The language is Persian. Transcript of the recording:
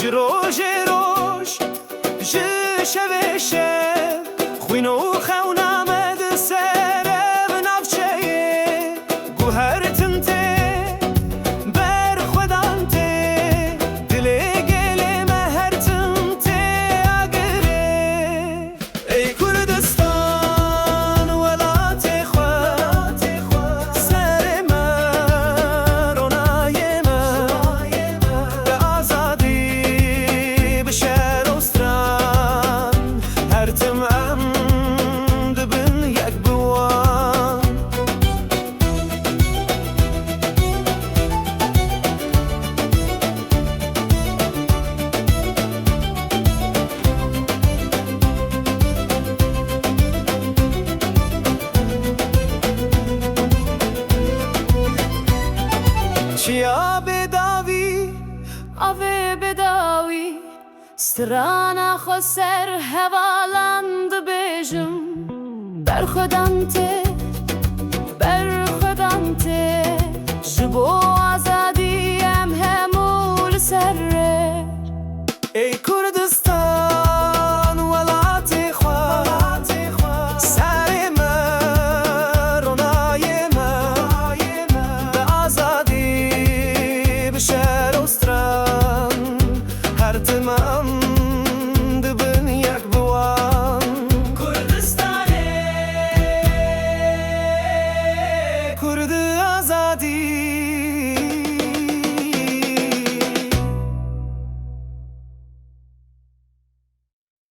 جروج روش جشو شب خوینو خونا مد سر بنافچه گوهر تنته بر خودانته دل گل مهر تنته اگره ای کردستان ولات خود سر مرونای من به آزادی بشر استران هر تمام دبن یک بوان چیا بداوی آوه بداوی سترانا خسر هوالاند بجم بر خودانته جبو آزادی ام همول سره ای کردستان